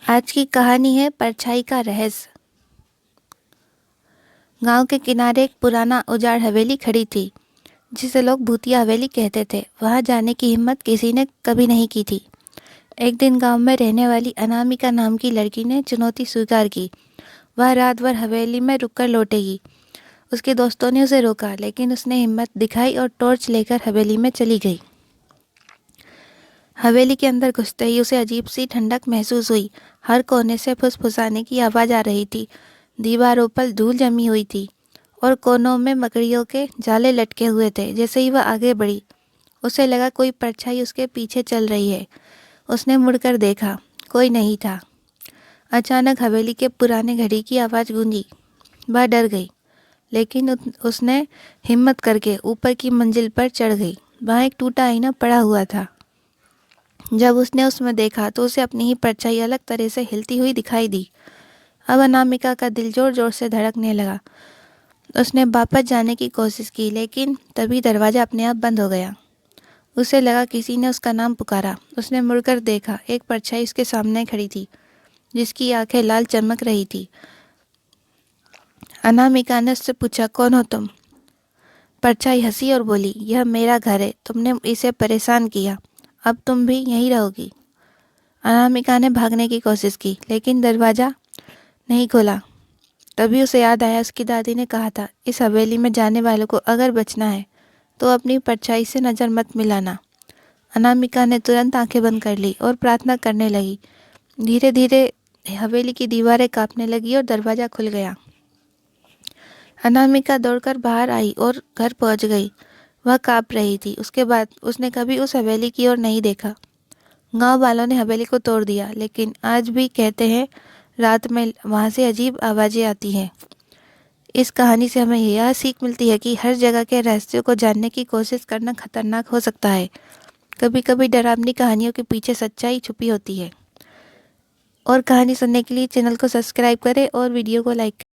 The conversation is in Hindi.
आज की कहानी है परछाई का रहस्य। गांव के किनारे एक पुराना उजाड़ हवेली खड़ी थी, जिसे लोग भूतिया हवेली कहते थे। वहां जाने की हिम्मत किसी ने कभी नहीं की थी। एक दिन गांव में रहने वाली अनामिका नाम की लड़की ने चुनौती स्वीकार की। वह रात भर हवेली में रुककर लौटेगी। उसके दोस्तों ने उसे रोका, लेकिन उसने हिम्मत दिखाई और टॉर्च लेकर हवेली में चली गई। हवेली के अंदर घुसते ही उसे अजीब सी ठंडक महसूस हुई। हर कोने से फुसफुसाने की आवाज़ आ रही थी। दीवारों पर धूल जमी हुई थी और कोनों में मकड़ियों के जाले लटके हुए थे। जैसे ही वह आगे बढ़ी, उसे लगा कोई परछाई उसके पीछे चल रही है। उसने मुड़कर देखा, कोई नहीं था। अचानक हवेली के पुराने घड़ी की आवाज़ गूंजी। वह डर गई, लेकिन उसने हिम्मत करके ऊपर की मंजिल पर चढ़ गई। वहाँ एक टूटा आईना पड़ा हुआ था। जब उसने उसमें देखा तो उसे अपनी ही परछाई अलग तरह से हिलती हुई दिखाई दी। अब अनामिका का दिल जोर जोर से धड़कने लगा। उसने वापस जाने की कोशिश की, लेकिन तभी दरवाज़ा अपने आप बंद हो गया। उसे लगा किसी ने उसका नाम पुकारा। उसने मुड़कर देखा, एक परछाई उसके सामने खड़ी थी, जिसकी आंखें लाल चमक रही थी। अनामिका ने उससे पूछा, कौन हो तुम? परछाई हंसी और बोली, यह मेरा घर है, तुमने इसे परेशान किया, अब तुम भी यहीं रहोगी। अनामिका ने भागने की कोशिश की, लेकिन दरवाज़ा नहीं खोला। तभी उसे याद आया, उसकी दादी ने कहा था, इस हवेली में जाने वालों को अगर बचना है तो अपनी परछाई से नज़र मत मिलाना। अनामिका ने तुरंत आंखें बंद कर ली और प्रार्थना करने लगी। धीरे धीरे हवेली की दीवारें कांपने लगी और दरवाज़ा खुल गया। अनामिका दौड़कर बाहर आई और घर पहुंच गई। वह कांप रही थी। उसके बाद उसने कभी उस हवेली की ओर नहीं देखा। गांव वालों ने हवेली को तोड़ दिया, लेकिन आज भी कहते हैं रात में वहां से अजीब आवाज़ें आती हैं। इस कहानी से हमें यह सीख मिलती है कि हर जगह के रहस्यों को जानने की कोशिश करना खतरनाक हो सकता है। कभी कभी डरावनी कहानियों के पीछे सच्चाई छुपी होती है। और कहानी सुनने के लिए चैनल को सब्सक्राइब करें और वीडियो को लाइक करें।